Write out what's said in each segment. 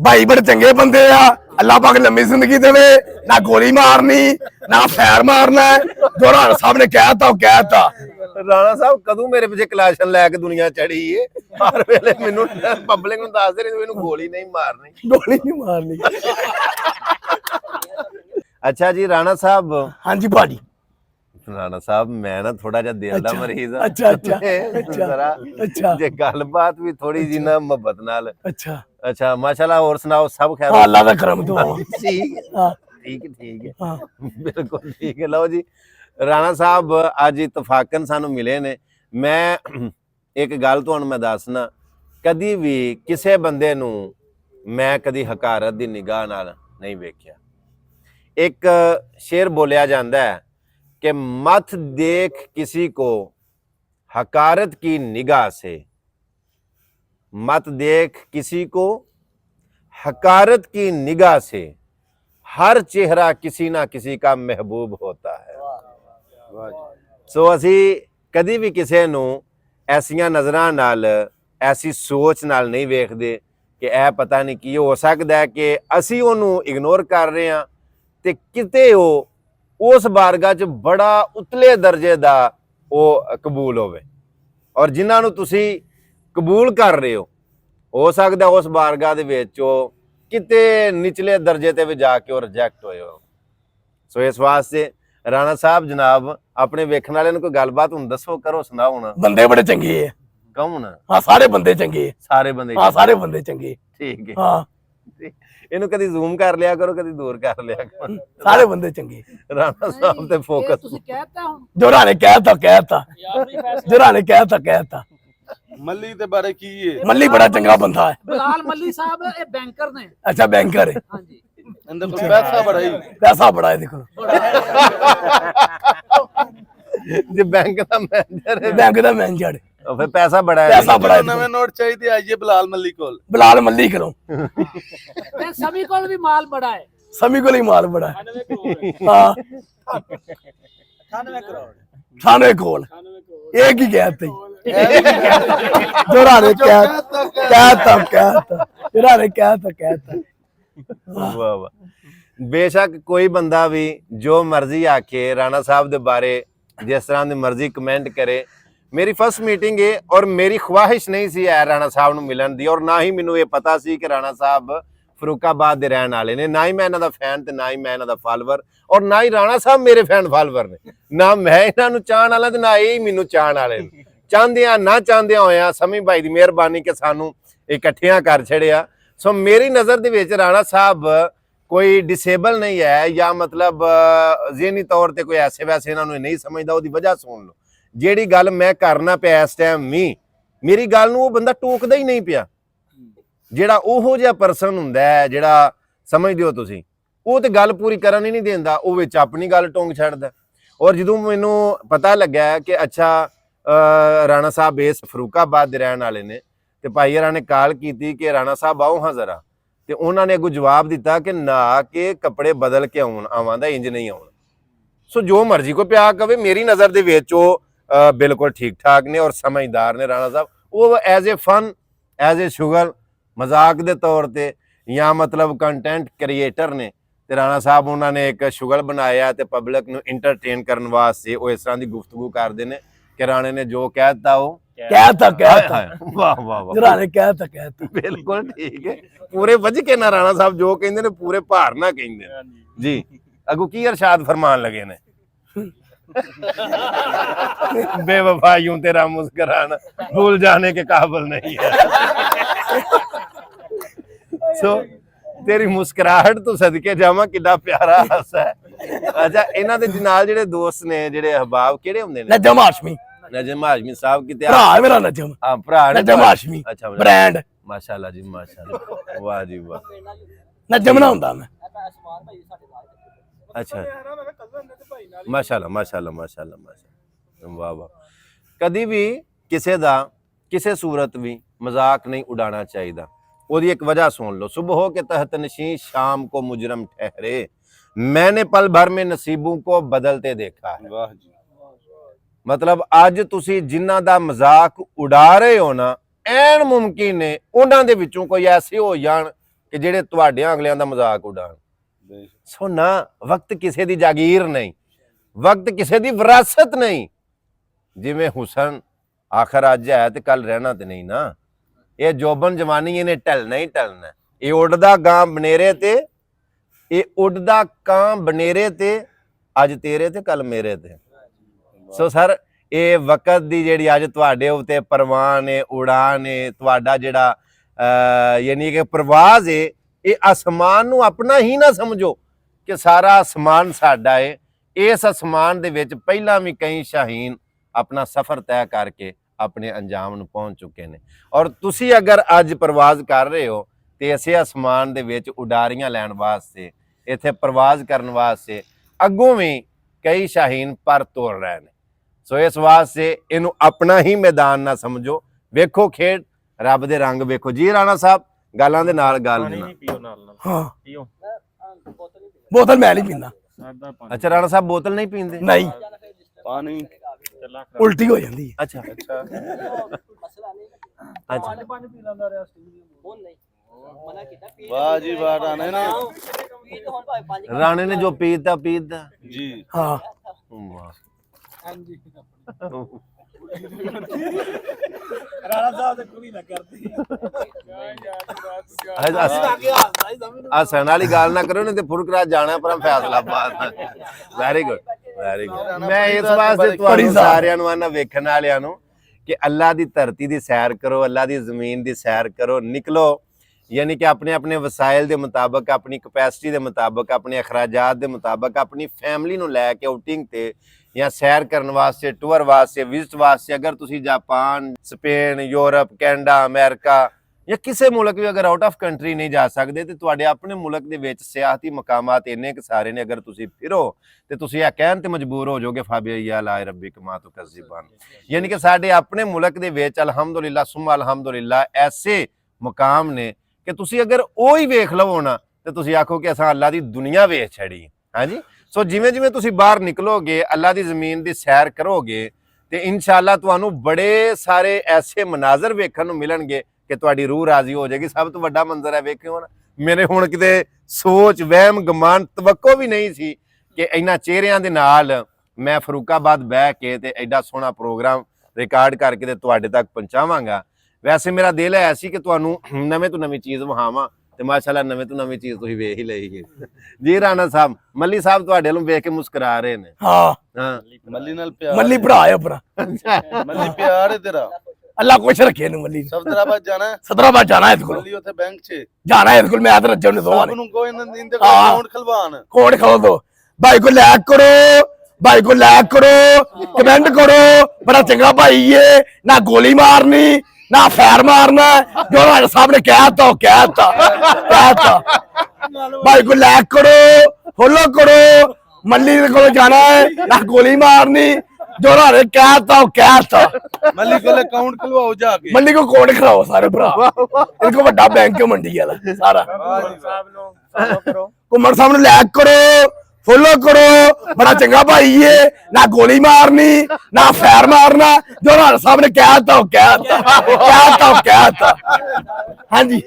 भाई बड़े चंगे बंदे आ, अल्लाह पाक लंबी जिंदगी देवे, ना गोली मारनी ना फैर मारना है, जो राणा साहब ने कहता कहता। ਰਾਣਾ ਸਾਹਿਬ ਕਦੋਂ ਮੇਰੇ ਪਿੱਛੇ ਕਲਾਸ਼ਨ ਲੈ ਕੇ ਦੁਨੀਆ ਚੜੀ ਏ, ਹਰ ਵੇਲੇ ਮੈਨੂੰ ਪਬਲਿਕ ਨੂੰ ਦੱਸਦੇ ਨੇ ਮੈਨੂੰ ਗੋਲੀ ਨਹੀਂ ਮਾਰਨੀ, गोली नहीं मारनी। ਅੱਛਾ ਜੀ ਰਾਣਾ ਸਾਹਿਬ। हाँ जी भाजी। ਰਾਣਾ ਸਾਹਿਬ ਮੈਂ ਨਾ ਥੋੜਾ ਜਿਹਾ ਦਿਲ ਦਾ ਮਰੀਜ਼ ਆ। अच्छा अच्छा ਜ਼ਰਾ अच्छा ਜੇ ਗੱਲਬਾਤ ਵੀ ਥੋੜੀ ਜੀ ਨਾ ਮੁਹੱਬਤ ਨਾਲ। अच्छा। ਅੱਛਾ ਮਾਸ਼ਾਅੱਲਾ, ਹੋਰ ਸੁਣਾਓ ਸਭ ਖੈਰ? हाँ अल्लाह का करम तो ਠੀਕ ਹੈ हाँ ਠੀਕ ਹੈ हाँ ਬਿਲਕੁਲ ਠੀਕ ਹੈ। ਲਓ ਜੀ ਰਾਣਾ ਸਾਹਿਬ ਅੱਜ ਇਤਫਾਕਨ ਸਾਨੂੰ ਮਿਲੇ ਨੇ। ਮੈਂ ਇੱਕ ਗੱਲ ਤੁਹਾਨੂੰ ਮੈਂ ਦੱਸਣਾ, ਕਦੀ ਵੀ ਕਿਸੇ ਬੰਦੇ ਨੂੰ ਮੈਂ ਕਦੀ ਹਕਾਰਤ ਦੀ ਨਿਗਾਹ ਨਾਲ ਨਹੀਂ ਵੇਖਿਆ। ਇੱਕ ਸ਼ੇਰ ਬੋਲਿਆ ਜਾਂਦਾ ਹੈ कि मत देख किसी को हकारत की निगाह से, मत देख किसी को हकारत की निगाह से, हर चेहरा किसी ना किसी का महबूब होता है। सो असी कदी भी किसी नू ऐसियां नज़रां नाल, ऐसी सोच नाल नहीं वेखदे कि यह पता नहीं की हो सकता है कि असी उन्होंने इग्नोर कर रहे हैं ते किते वो उस बारगाह च बड़ा उतले दर्जे का वो कबूल होवे, और जिन्होंने तुसी कबूल कर रहे हो सकता उस बारगाह दे विच वो किते निचले दर्जे ते भी जाके वो रिजैक्ट होए हो। सो इस वास्ते राणा साहब जनाब अपने वेखण वाले कोई गलबात हुण दसो, करो, सुनाओ ना। बंदे बड़े चंगे है। कौन? हाँ सारे बंदे चंगे, सारे बंदे? हाँ सारे बंदे चंगे। ठीक है। हाँ इन्हू कदी जूम कर लिया करो, कदी दूर कर लिया करो। सारे बंदे चंगे। राणा साहब ते फोकस जो राणे कहता कहता, जो राणे कहता मल्ली दे बारे की है? मल्ली बड़ा चंगा बंदा है। बिलाल मल्ली साहब ये बैंकर ने। अच्छा बैंकर है। हाँ जी। अंदर कोई पैसा बड़ा ही, पैसा बड़ा है देखो। जे बैंक दा मैनेजर है, बैंक का मैनेजर है, और फिर पैसा बड़ा है। पैसा बड़ा है। नवे नोट चाहिए आइए बिलाल मल्ली कोल। बिलाल मल्ली करो। नहीं, सभी को भी माल बड़ा है। सभी को ही माल बड़ा है। हाँ 98 करोड़ एक ही कहते जो राणे कहता जो राणे कहता। वाह वाह। बेशक कोई बंदा भी जो मर्जी आके राणा साहब दे बारे जिस तरह की मर्जी कमेंट करे। मेरी फर्स्ट मीटिंग है और मेरी ख्वाहिश नहीं सी है राणा साहब नूं मिलन दी, और ना ही मैनूं ये पता सी कि राणा साहब फरूकाबाद दे रहण वाले ने। ना ही मैं इन्हां दा फैन ते ना ही मैं इन्हां दा फॉलोवर, और ना ही राणा साहब मेरे फैन फॉलोवर ने। ना मैं इन्हां नूं चाहण वाला ते ना ये मैनूं चाहण वाले ने। चाहंदियां ना चाहंदियां होया समी भाई दी मेहरबानी कि सानूं इकट्ठियां कर छड़िया। सो मेरी नज़र दे विच राणा साहब कोई डिसेबल नहीं है, या मतलब ज़हनी तौर पर कोई ऐसे वैसे इन्होंने नहीं समझता। उसकी वजह सुन लो, जिहड़ी गल मैं करना पिया इस टाइम मेरी गल नूं वो बंदा टोकदा ही नहीं पिया। जिहड़ा ओहो जिहा परसन हुंदा है, जिहड़ा समझदे हो तुसीं, वो तो गल पूरी करन ही नहीं देंदा, वो विच अपनी गल टोंग छड्डदा। और जदों मैनूं पता लग्या कि अच्छा राणा साहब इस फरूकाबाद दे रहण वाले ने, ते भाई हरां ने कॉल कीती कि राणा साहब आओ हाँ जरा, ते उन्होंने अगों जवाब दिता कि नहा के कपड़े बदल के आवां इंज नहीं आउणा। सो जो मर्जी को प्या कवे, मेरी नज़र दे विच वो बिल्कुल ठीक ठाक ने और समझदार ने राणा साहब। वो as a fun, as a sugar मजाक दे तौर पर, या मतलब कंटेंट क्रिएटर ने, ते राणा साहब उन्होंने एक शुगर बनाया ते पब्लिक नूं इंटरटेन करने वास्ते वो इस तरह की गुफ्तगू करते हैं कि राणे ने जो कहता वो कहता वाह वाह वाह, राणे कहता बिल्कुल ठीक है। पूरे वज के ना राणा साहब जो कहते ने पूरे भार ना कहते जी। अगू की इरशाद फरमान लगे ने, बेवफा यूं तेरा मुस्कुराना भूल जाने के काबिल नहीं है। सो तेरी मुस्कुराहट तो सदके जावा, कितना प्यारा हासा है। अच्छा इन्हां दे नाल जेहड़े दोस्त ने, जेहड़े अहबाब किहड़े हुंदे ने? नजम हाशमी, नजम हाशमी साहब की भरा है मेरा नजम। हां भरा नजम हाशमी। अच्छा ब्रांड माशाल्लाह जी माशाल्लाह, वाह जी वाह। नजम ना हुंदा मैं। अच्छा माशाल्लाह माशाल्लाह माशाल्लाह माशाल्लाह, वाह वाह। कदी भी किसी दा किसी सूरत भी मजाक नहीं उड़ाना चाहिए। ਉਹਦੀ एक वजह सुन लो, सुबह के तहत नशी शाम को मुजरम ठहरे, मैंने पल भर में नसीबों को बदलते देखा है। वाह जी। मतलब अज तुसी जिन्हां दा मजाक उड़ा रहे हो ना, ਐਨ मुमकिन है उन्हां दे विचों कोई ऐसे हो जाण ਕਿ ਜਿਹੜੇ ਤੁਹਾਡਿਆਂ ਅਗਲਿਆਂ ਦਾ ਮਜ਼ਾਕ ਉਡਾਣ। ਸੋ ਨਾ ਵਕਤ ਕਿਸੇ ਦੀ ਜਾਗੀਰ ਨਹੀਂ, ਵਕਤ ਕਿਸੇ ਦੀ ਵਿਰਾਸਤ ਨਹੀਂ। ਜਿਵੇਂ ਹੁਸਨ ਆਖਰ ਅੱਜ ਹੈ ਤੇ ਕੱਲ ਰਹਿਣਾ ਤੇ ਨਹੀਂ ਨਾ। ਇਹ ਜੋਬਨ ਜਵਾਨੀ ਇਹਨੇ ਢਲਣਾ ਹੀ ਢਲਣਾ। ਇਹ ਉੱਡਦਾ ਕਾਂ ਬਨੇਰੇ ਤੇ, ਇਹ ਉੱਡਦਾ ਕਾਂ ਬਨੇਰੇ ਤੇ, ਅੱਜ ਤੇਰੇ ਤੇ ਕੱਲ ਮੇਰੇ ਤੇ। ਸੋ ਸਰ ਇਹ ਵਕਤ ਦੀ ਜਿਹੜੀ ਅੱਜ ਤੁਹਾਡੇ ਉੱਤੇ ਪਰਵਾਨ ਹੈ, ਉਡਾਨ ਹੈ, ਤੁਹਾਡਾ ਜਿਹੜਾ ਯਾਨੀ ਕਿ ਪ੍ਰਵਾਜ਼ ਹੈ, ਇਹ ਅਸਮਾਨ ਨੂੰ ਆਪਣਾ ਹੀ ਨਾ ਸਮਝੋ ਕਿ ਸਾਰਾ ਅਸਮਾਨ ਸਾਡਾ ਹੈ। ਇਸ ਅਸਮਾਨ ਦੇ ਵਿੱਚ ਪਹਿਲਾਂ ਵੀ ਕਈ ਸ਼ਾਹੀਨ ਆਪਣਾ ਸਫ਼ਰ ਤੈਅ ਕਰਕੇ ਆਪਣੇ ਅੰਜਾਮ ਨੂੰ ਪਹੁੰਚ ਚੁੱਕੇ ਨੇ, ਔਰ ਤੁਸੀਂ ਅਗਰ ਅੱਜ ਪ੍ਰਵਾਜ਼ ਕਰ ਰਹੇ ਹੋ ਤੇ ਇਸੇ ਅਸਮਾਨ ਦੇ ਵਿੱਚ ਉਡਾਰੀਆਂ ਲੈਣ ਵਾਸਤੇ, ਇੱਥੇ ਪ੍ਰਵਾਜ਼ ਕਰਨ ਵਾਸਤੇ ਅੱਗੋਂ ਵੀ ਕਈ ਸ਼ਾਹੀਨ ਪਰ ਤੁਰ ਰਹੇ ਨੇ। ਸੋ ਇਸ ਵਾਸਤੇ ਇਹਨੂੰ ਆਪਣਾ ਹੀ ਮੈਦਾਨ ਨਾ ਸਮਝੋ। ਵੇਖੋ ਖੇਡ, ਰੱਬ ਦੇ ਰੰਗ ਵੇਖੋ। ਜੀ ਰਾਣਾ ਸਾਹਿਬ ਗੱਲਾਂ ਦੇ ਨਾਲ ਗੱਲ ਦੇਣਾ। ਹਾਂ ਬੋਤਲ ਮੈਂ ਨਹੀਂ ਪੀਂਦਾ। ਅੱਛਾ ਰਾਣਾ ਸਾਹਿਬ ਬੋਤਲ ਨਹੀਂ ਪੀਂਦੇ? ਨਹੀਂ, ਪਾਣੀ ਉਲਟੀ ਹੋ ਜਾਂਦੀ ਹੈ। ਅੱਛਾ ਅੱਛਾ ਵਾਹ ਜੀ ਵਾਹ ਰਾਣੇ ਨੇ ਰਾਣੇ ਨੇ ਜੋ ਪੀਤਾ ਪੀਤਾ ਜੀ। ਹਾਂ ਵਾਹ। ਰਾਣਾ ਸਾਹਿਬ ਤੇ ਕੁੜੀ ਨਾ ਕਰਦੀ ਹੱਸਣ ਵਾਲੀ ਗੱਲ ਨਾ ਕਰੋ, ਨਹੀਂ ਤੇ ਫੁਰਕਰਾ ਜਾਣਾ ਪਰ ਫੈਸਲਾ ਬਾਤ। Very good very good. ਮੈਂ ਇਸ ਵਾਸਤੇ ਤੁਹਾਨੂੰ ਸਾਰਿਆਂ ਨੂੰ ਆਨਾ ਵੇਖਣ ਵਾਲਿਆਂ ਨੂੰ ਕਿ ਅੱਲਾ ਦੀ ਧਰਤੀ ਦੀ ਸੈਰ ਕਰੋ, ਅੱਲਾ ਦੀ ਜ਼ਮੀਨ ਦੀ ਸੈਰ ਕਰੋ, ਨਿਕਲੋ ਯਾਨੀ ਕਿ ਆਪਣੇ ਆਪਣੇ ਵਸਾਇਲ ਦੇ ਮੁਤਾਬਕ, ਆਪਣੀ ਕਪੈਸਿਟੀ ਦੇ ਮੁਤਾਬਕ, ਆਪਣੇ ਅਖਰਾਜਾਤ ਦੇ ਮੁਤਾਬਕ ਆਪਣੀ ਫੈਮਿਲੀ ਨੂੰ ਲੈ ਕੇ ਆਊਟਿੰਗ ਤੇ ਜਾਂ ਸੈਰ ਕਰਨ ਵਾਸਤੇ, ਟੂਰ ਵਾਸਤੇ, ਵਿਜ਼ਿਟ ਵਾਸਤੇ ਅਗਰ ਤੁਸੀਂ Japan, Spain, Europe, Canada, America ਜਾਂ ਕਿਸੇ ਮੁਲਕ ਵੀ ਅਗਰ ਆਊਟ ਆਫ ਕੰਟਰੀ ਨਹੀਂ ਜਾ ਸਕਦੇ ਤੇ ਤੁਹਾਡੇ ਆਪਣੇ ਮੁਲਕ ਦੇ ਵਿੱਚ ਸਿਆਹਤੀ ਮਕਾਮਾਤ ਇੰਨੇ ਕੁ ਸਾਰੇ ਨੇ, ਅਗਰ ਤੁਸੀਂ ਫਿਰੋ ਤੇ ਤੁਸੀਂ ਇਹ ਕਹਿਣ ਤੇ ਮਜਬੂਰ ਹੋ ਜਾਓਗੇ ਫਾਬੀਆ ਲਾ ਰੱਬੀ ਕਮਾ ਤੋ ਕਜ਼ਿਬਾਨ। ਯਾਨੀ ਕਿ ਸਾਡੇ ਆਪਣੇ ਮੁਲਕ ਦੇ ਵਿੱਚ ਅਲਹਮਦੁਲਿਲਾ ਸੁਮਾ ਅਲਹਮਦੁਲਿਲਾ ਐਸੇ ਮੁਕਾਮ ਨੇ ਕਿ ਤੁਸੀਂ ਅਗਰ ਉਹ ਹੀ ਵੇਖ ਲਵੋ ਨਾ ਤੇ ਤੁਸੀਂ ਆਖੋ ਕਿ ਅਸਾਂ ਅੱਲਾ ਦੀ ਦੁਨੀਆ ਵੇਖ ਛੜੀ। ਹਾਂਜੀ, ਸੋ ਜਿਵੇਂ ਜਿਵੇਂ ਤੁਸੀਂ ਬਾਹਰ ਨਿਕਲੋਗੇ, ਅੱਲਾ ਦੀ ਜ਼ਮੀਨ ਦੀ ਸੈਰ ਕਰੋਗੇ ਤੇ ਇਨਸ਼ਾਅੱਲਾ ਤੁਹਾਨੂੰ ਬੜੇ ਸਾਰੇ ਐਸੇ ਮਨਾਜ਼ਰ ਵੇਖਣ ਨੂੰ ਮਿਲਣਗੇ ਕਿ ਤੁਹਾਡੀ ਰੂਹ ਰਾਜ਼ੀ ਹੋ ਜਾਏਗੀ। ਸਭ ਤੋਂ ਵੱਡਾ ਮੰਜ਼ਰ ਹੈ ਵੇਖਿਓ ਨਾ, ਮੇਰੇ ਹੁਣ ਕਿਤੇ ਸੋਚ, ਵਹਿਮ, ਗਮਾਨ, ਤਵੱਕੋ ਵੀ ਨਹੀਂ ਸੀ ਕਿ ਇਹਨਾਂ ਚਿਹਰਿਆਂ ਦੇ ਨਾਲ ਮੈਂ ਫਰੂਕਾਬਾਦ ਬਹਿ ਕੇ ਤੇ ਐਡਾ ਸੋਹਣਾ ਪ੍ਰੋਗਰਾਮ ਰਿਕਾਰਡ ਕਰਕੇ ਤੇ ਤੁਹਾਡੇ ਤੱਕ ਪਹੁੰਚਾਵਾਂਗਾ। ਵੈਸੇ ਮੇਰਾ ਦਿਲ ਹੈ ਸੀ ਕਿ ਤੁਹਾਨੂੰ ਨਵੇਂ ਤੋਂ ਨਵੀਂ ਚੀਜ਼ ਵਿਖਾਵਾਂ ਤੇ ਮਾਸ਼ਾਅੱਲਾ ਨਵੇਂ ਤੋਂ ਨਵੀਂ ਚੀਜ਼ ਤੁਸੀਂ ਵੇਖ ਹੀ ਲਈ ਹੈ। ਜੀ ਰਾਣਾ ਸਾਹਿਬ, ਮੱਲੀ ਸਾਹਿਬ ਤੁਹਾਡੇ ਵੱਲੋਂ ਵੇਖ ਕੇ ਮੁਸਕਰਾ ਰਹੇ ਨੇ। ਹਾਂ ਹਾਂ ਮੱਲੀ ਨਾਲ ਪਿਆਰ, ਮੱਲੀ ਭਰਾ ਹੈ ਆਪਣਾ। ਮੱਲੀ ਪਿਆਰ ਹੈ ਤੇਰਾ। ਅੱਲਾ ਕੁਛ ਰੱਖੇ ਨੂੰ ਮੱਲੀ। ਸਫਦਰਾਬਾਦ ਜਾਣਾ ਹੈ, ਸਦਰਾਬਾਦ ਜਾਣਾ ਹੈ ਇਹਦੇ ਕੋਲ, ਮੱਲੀ ਉੱਥੇ ਬੈਂਕ 'ਚ ਜਾਣਾ ਹੈ ਇਹਦੇ ਕੋਲ। ਮੈਂ ਤਾਂ ਰੱਜਣ ਨੂੰ ਦੋਵਾਂ ਸਭ ਨੇ ਨੂੰ ਕੋਈ ਇਹਨਾਂ ਦੇ ਕੋਲ ਅਕਾਊਂਟ ਖਲਵਾਨ ਕੋਡ ਖੋਲ ਦੋ। ਭਾਈ को लाइक करो, भाई को लाइक करो, कमेंट करो। बड़ा चंगा भाई है, ना गोली मारनी ना फैर मारना, जो साहब ने कहता भाई को लाइक करो, फॉलो करो। मल्ली को जाना है, ना गोली मारनी, जो कहता मल्ली को अकाउंट खुलवाओ जाके। मल्ली को कोड खराओ सारे भरा। इनको बड़ा बैंक मंडी वाला सारा। घुमन साहब ने लाइक करो, फॉलो करो। बड़ा चंगा भाई है, ना गोली मारनी ना फैर मारना, जो साहब ने कहता। हाँ जी।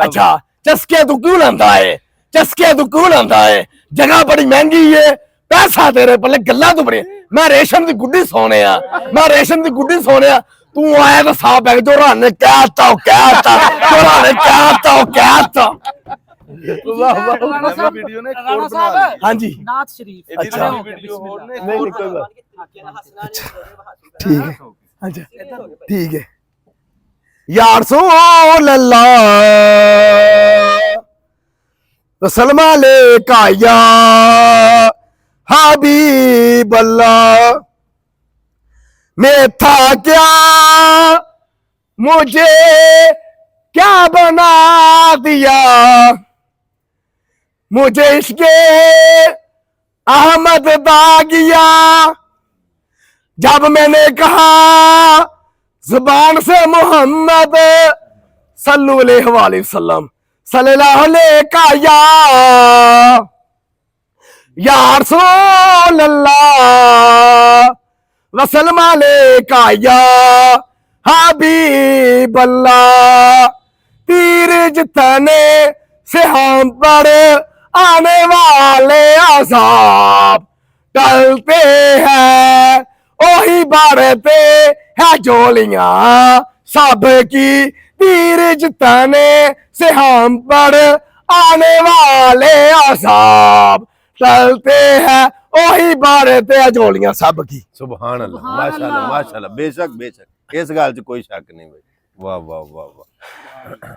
अच्छा, चस्के तू क्यों लाता है? चस्के तू क्यों लाता है? जगह बड़ी महंगी है, पैसा तेरे पल्ले गल्ला तू बड़ी। मैं रेशम की गुड्डी सोने, मैं रेशम की गुड्डी सोने। तू आया तो साहब है जो ने कहता। नवी वीडियो ने कोड राणा बना साहब हाँ जी नाथ शरीफ अच्छा। नवी वीडियो और ने नहीं कोड कोई बना। बात ठीक है। अच्छा ठीक है। या रसूल अल्लाह सलमा ले काया हबीब अल्लाह। मैं था क्या, मुझे क्या बना दिया, मुझे इसके अहमद दागिया। जब मैंने कहा जुबान से मोहम्मद सल्लल्लाहु अलैहि वसल्लम सल्लल्लाहु अलैहि या रसूल अल्लाह वसल्लम अलैका या हबीब अल्लाह। तीर जितने से हम पर आने वाले अज़ाब टलते हैं ओही बढ़ते है जोलियां सबकी तीर जितने से हम पर आने वाले अज़ाब टलते हैं ओही बढ़ते है जोलियां सबकी। ਸੁਭਾਨ ਅੱਲਾਹ ਮਾਸ਼ਾਅੱਲਾ ਮਾਸ਼ਾਅੱਲਾ ਬੇਸ਼ੱਕ ਬੇਸ਼ੱਕ ਇਸ ਗੱਲ 'ਚ ਕੋਈ ਸ਼ੱਕ ਨਹੀਂ ਬਈ ਵਾਹ ਵਾਹ ਵਾਹ ਵਾਹ